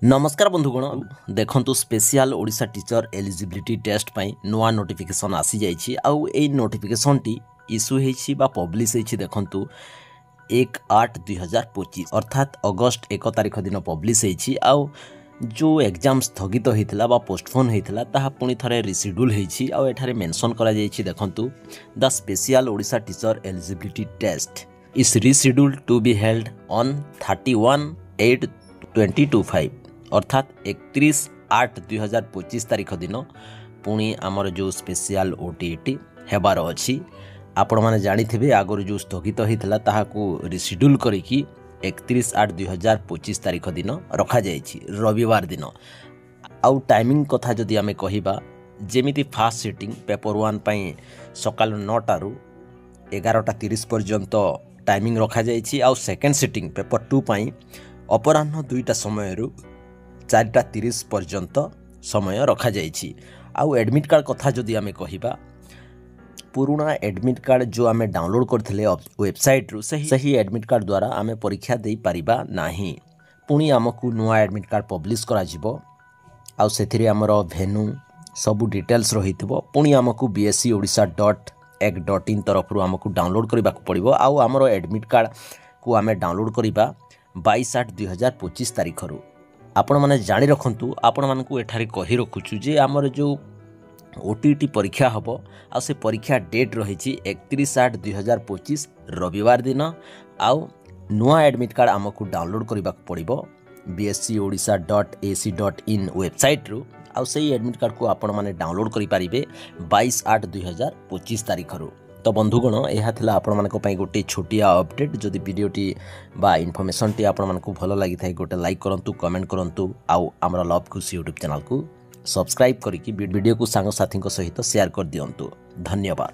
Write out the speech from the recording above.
नमस्कार बंधुगण देखंतु special Odisha teacher eligibility test पई नुआ नोटिफिकेशन आसी जाइछि आउ ए नोटिफिकेशन टी इश्यू हेछि बा पब्लिश हेछि देखंतु 1/8/2025 अर्थात अगस्त 1 तारिख दिन पब्लिश हेछि आउ जो एग्जाम स्थगित होइथिला बा पोस्टपोन होइथिला ताहा पुनी थरे रिशिड्यूल हेछि आउ एठारे मेंशन करा जाइछि देखंतु the special Odisha teacher eligibility test is rescheduled to be held on 31/8/2025 अर्थात 31/8/2025 तारिख दिन पुणी आमर जो स्पेशल ओटीटी हेबार अच्छी आपण मैंने जानी आगर जो स्थगित होता ताहाकू रिशिड्यूल करिकी 31/8/2025 तारिख दिन रखा जाइछि रविवार दिन। आउ टाइमिंग कथा जदि आमे कहिबा जेमिति फास्ट सिटिंग पेपर 1 पई सकाल 9 11:30 पर्यंत टाइमिंग रखा जाइछि आउ सेकेंड सिटिंग पेपर 2 पई अपराह्न 2टा समय 4:30 पर्यंत समय रखा जाइछि। आउ एडमिट कार्ड कथा जदि आमे कहिबा पुराना एडमिट कार्ड जो आमे डाउनलोड करथिले वेबसाइट रु सही एडमिट कार्ड द्वारा आमे परीक्षा दे पारिबा नाही। पुणी आमको नुआ एडमिट कार्ड पब्लिश करा जिवो आउ सेथिरे हमर भेन्यू सब डिटेल्स रहितबो। पुणी आमको bscodisha.ac.in तरफ रु आमको डाउनलोड करबा पड़िबो आउ हमर एडमिट कार्ड को आमे डाउनलोड करबा 22/8/2025 तारिख रु। आपण माने जानि रखंतु आपण मानकू एठारे कहि रखुछु जे हमर जो ओटीटी परीक्षा हबो आ से परीक्षा डेट रहिछि 31/8/2025 रविवार दिन। आउ नुआ एडमिट कार्ड आमको डाउनलोड करबा पड़िबो bscodisha.ac.in वेबसाइट रु आउ सेही एडमिट कार्ड को आपण माने डाउनलोड करि पारिबे 22/8/2025 तारिख रु। तो बंधुगण यह थिला आपण मानक पई गोटे छोटिया अपडेट जदि वीडियोटी बा इनफॉरमेशन टी आपण मानक भलो लागि थाई गोटे लाइक करंतु कमेंट करंतु आउ हमरा लव खुशी यूट्यूब चैनल को सब्सक्राइब करिकि वीडियो को सांग साथी सहित शेयर कर दियंतु। धन्यवाद।